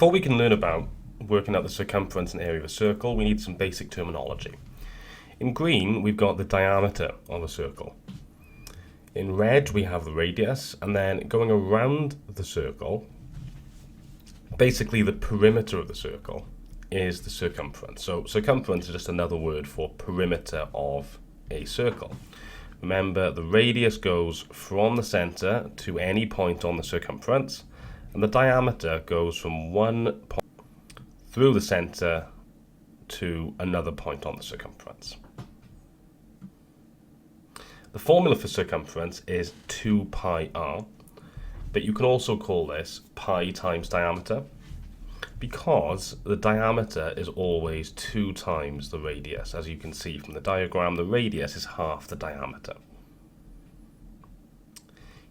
Before we can learn about working out the circumference and area of a circle, we need some basic terminology. In green, we've got the diameter of a circle. In red, we have the radius, and then going around the circle, basically the perimeter of the circle is the circumference. So circumference is just another word for perimeter of a circle. Remember, the radius goes from the center to any point on the circumference, and the diameter goes from one point through the center to another point on the circumference. The formula for circumference is 2 pi r, but you can also call this pi times diameter, because the diameter is always 2 times the radius. As you can see from the diagram, the radius is half the diameter.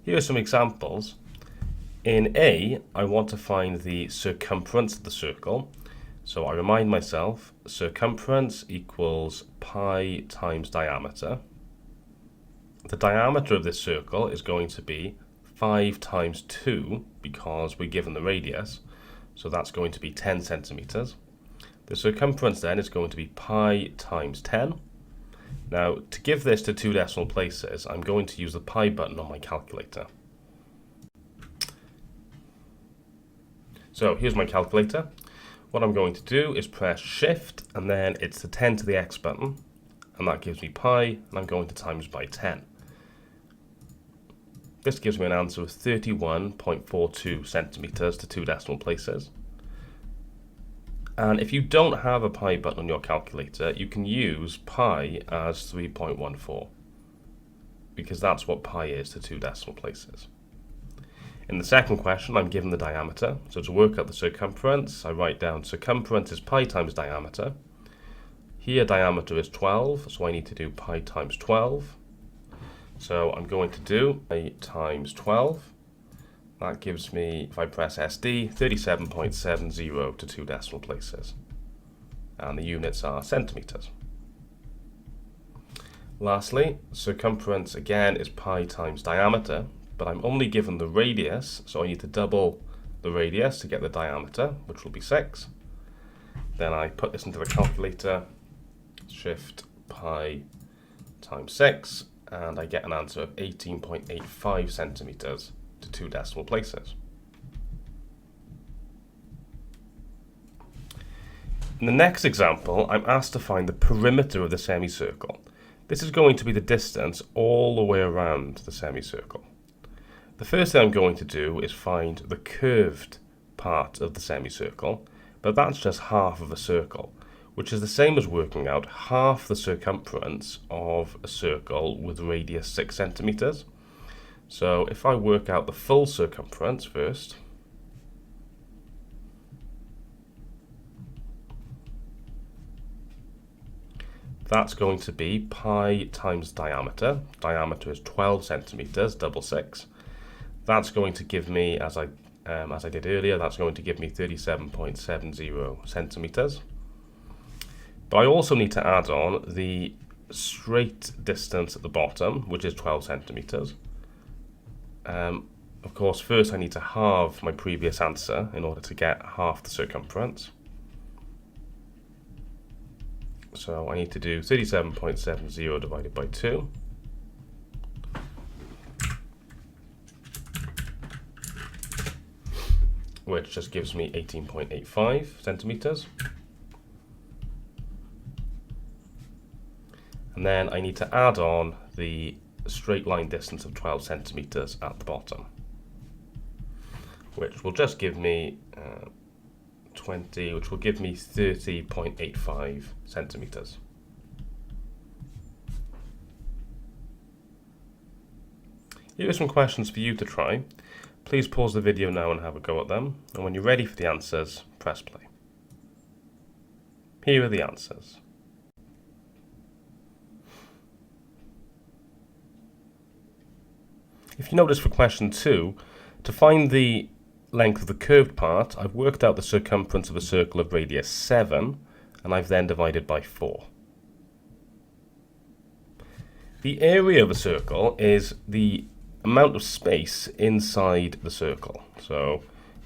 Here are some examples. In A, I want to find the circumference of the circle. So I remind myself, circumference equals pi times diameter. The diameter of this circle is going to be 5 times 2, because we're given the radius. So that's going to be 10 centimeters. The circumference then is going to be pi times 10. Now, to give this to 2 decimal places, I'm going to use the pi button on my calculator. So here's my calculator. What I'm going to do is press shift, and then it's the 10 to the x button, and that gives me pi, and I'm going to times by 10. This gives me an answer of 31.42 centimeters to 2 decimal places. And if you don't have a pi button on your calculator, you can use pi as 3.14, because that's what pi is to 2 decimal places. In the second question, I'm given the diameter. So to work out the circumference, I write down circumference is pi times diameter. Here diameter is 12, so I need to do pi times 12. So I'm going to do pi times 12. That gives me, if I press SD, 37.70 to 2 decimal places. And the units are centimeters. Lastly, circumference again is pi times diameter, but I'm only given the radius, so I need to double the radius to get the diameter, which will be 6. Then I put this into the calculator, shift pi times 6, and I get an answer of 18.85 centimeters to 2 decimal places. In the next example, I'm asked to find the perimeter of the semicircle. This is going to be the distance all the way around the semicircle. The first thing I'm going to do is find the curved part of the semicircle, but that's just half of a circle, which is the same as working out half the circumference of a circle with radius 6 centimeters. So if I work out the full circumference first, that's going to be pi times diameter. Diameter is 12 centimeters, double 6. That's going to give me, as I did earlier, that's going to give me 37.70 centimeters. But I also need to add on the straight distance at the bottom, which is 12 centimeters. Of course, first I need to halve my previous answer in order to get half the circumference. So I need to do 37.70 divided by 2. Which just gives me 18.85 centimeters. And then I need to add on the straight line distance of 12 centimeters at the bottom, which will just give me 20, which will give me 30.85 centimeters. Here are some questions for you to try. Please pause the video now and have a go at them, and when you're ready for the answers, press play. Here are the answers. If you notice for question 2, to find the length of the curved part, I've worked out the circumference of a circle of radius 7, and I've then divided by 4. The area of a circle is the amount of space inside the circle. So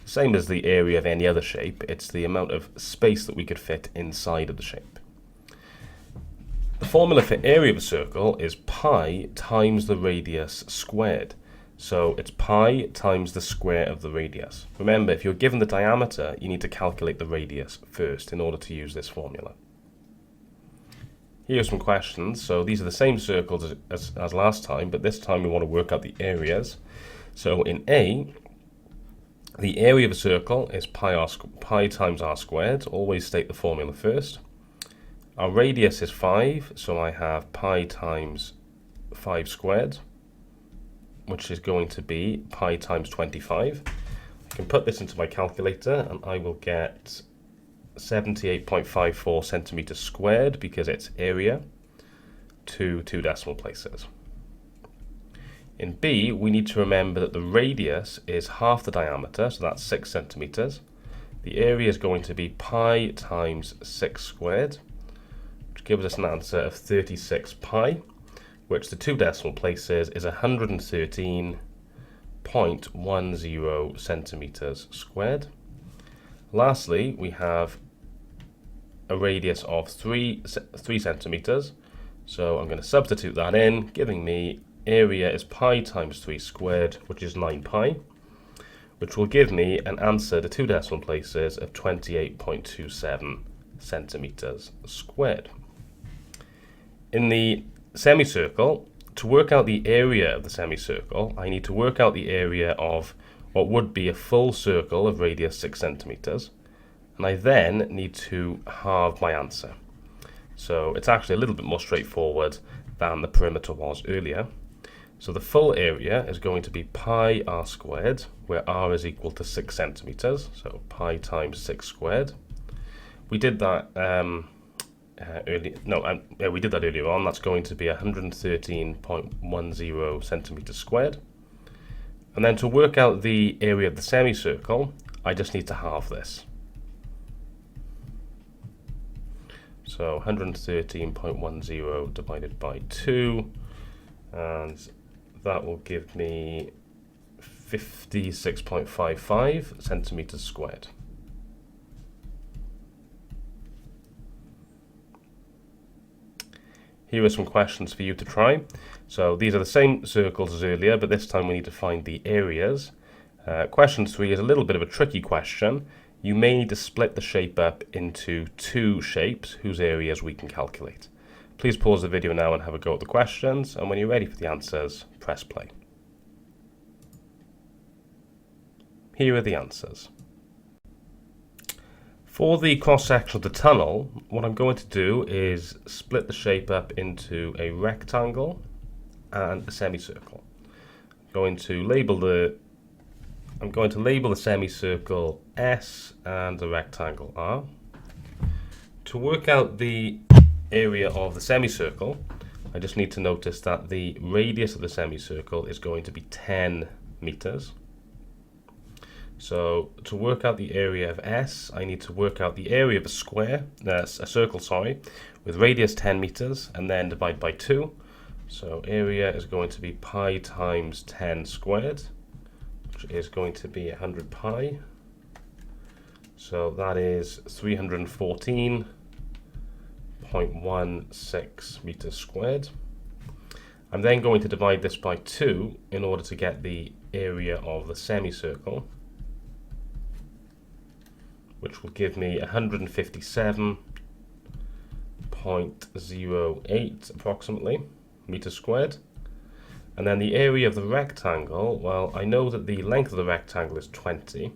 Same as the area of any other shape, it's the amount of space that we could fit inside of the shape. The formula for area of a circle is pi times the radius squared. So it's pi times the square of the radius. Remember, if you're given the diameter, you need to calculate the radius first in order to use this formula. Here are some questions. So these are the same circles as last time, but this time we want to work out the areas. So in A, the area of a circle is pi times r squared. Always state the formula first. Our radius is 5, so I have pi times 5 squared, which is going to be pi times 25. I can put this into my calculator and I will get 78.54 centimeters squared because it's area to 2 decimal places. In B, we need to remember that the radius is half the diameter, so that's 6 centimeters. The area is going to be pi times 6 squared, which gives us an answer of 36 pi, which the 2 decimal places is 113.10 centimeters squared. Lastly, we have a radius of 3 centimeters, so I'm going to substitute that in, giving me area is pi times 3 squared, which is 9 pi, which will give me an answer to 2 decimal places of 28.27 centimeters squared. In the semicircle, to work out the area of the semicircle, I need to work out the area of what would be a full circle of radius 6 centimeters, and I then need to halve my answer. So it's actually a little bit more straightforward than the perimeter was earlier. So the full area is going to be pi r squared, where r is equal to 6 centimeters, so pi times 6 squared. We did that we did that earlier on. That's going to be 113.10 centimeters squared. And then to work out the area of the semicircle, I just need to halve this. So 113.10 divided by 2, and that will give me 56.55 centimeters squared. Here are some questions for you to try. So these are the same circles as earlier, but this time we need to find the areas. Question 3 is a little bit of a tricky question. You may need to split the shape up into 2 shapes whose areas we can calculate. Please pause the video now and have a go at the questions, and when you're ready for the answers, press play. Here are the answers. For the cross-section of the tunnel, what I'm going to do is split the shape up into a rectangle and a semicircle. I'm going to label the semicircle S and the rectangle R. To work out the area of the semicircle, I just need to notice that the radius of the semicircle is going to be 10 meters. So to work out the area of S, I need to work out the area of a circle, with radius 10 meters, and then divide by 2. So area is going to be pi times 10 squared, which is going to be 100 pi. So that is 314.16 meters squared. I'm then going to divide this by 2 in order to get the area of the semicircle, which will give me 157.08 approximately meters squared. And then the area of the rectangle, well, I know that the length of the rectangle is 20,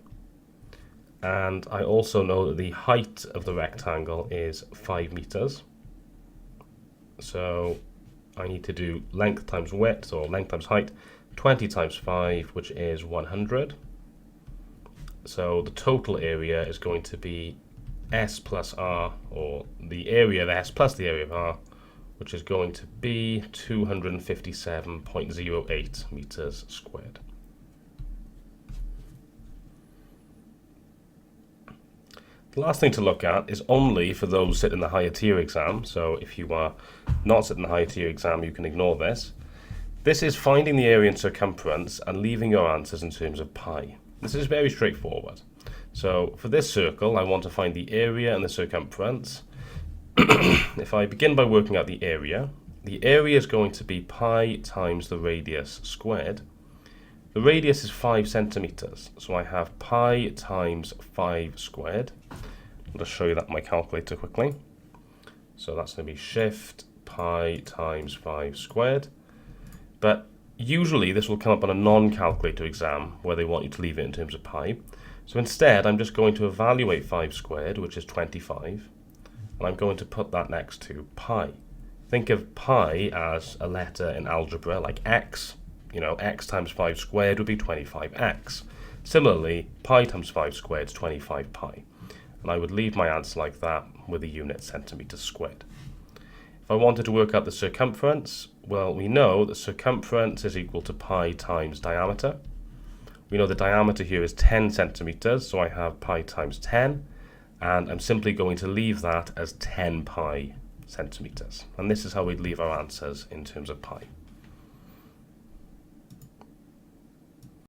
and I also know that the height of the rectangle is 5 meters. So I need to do length times width, or length times height, 20 times 5, which is 100. So the total area is going to be S plus R, or the area of S plus the area of R, which is going to be 257.08 meters squared. The last thing to look at is only for those sitting the higher tier exam, so if you are not sitting the higher tier exam, you can ignore this. This is finding the area and circumference and leaving your answers in terms of pi. This is very straightforward. So for this circle, I want to find the area and the circumference. If I begin by working out the area is going to be pi times the radius squared. The radius is 5 centimeters, so I have pi times 5 squared. I'll just show you that on my calculator quickly. So that's going to be shift pi times 5 squared. But usually this will come up on a non-calculator exam where they want you to leave it in terms of pi. So instead, I'm just going to evaluate 5 squared, which is 25, and I'm going to put that next to pi. Think of pi as a letter in algebra, like x. You know, x times 5 squared would be 25x. Similarly, pi times 5 squared is 25 pi. And I would leave my answer like that with the unit centimeters squared. If I wanted to work out the circumference, well, we know that circumference is equal to pi times diameter. We know the diameter here is 10 centimeters, so I have pi times 10, and I'm simply going to leave that as 10 pi centimeters. And this is how we'd leave our answers in terms of pi.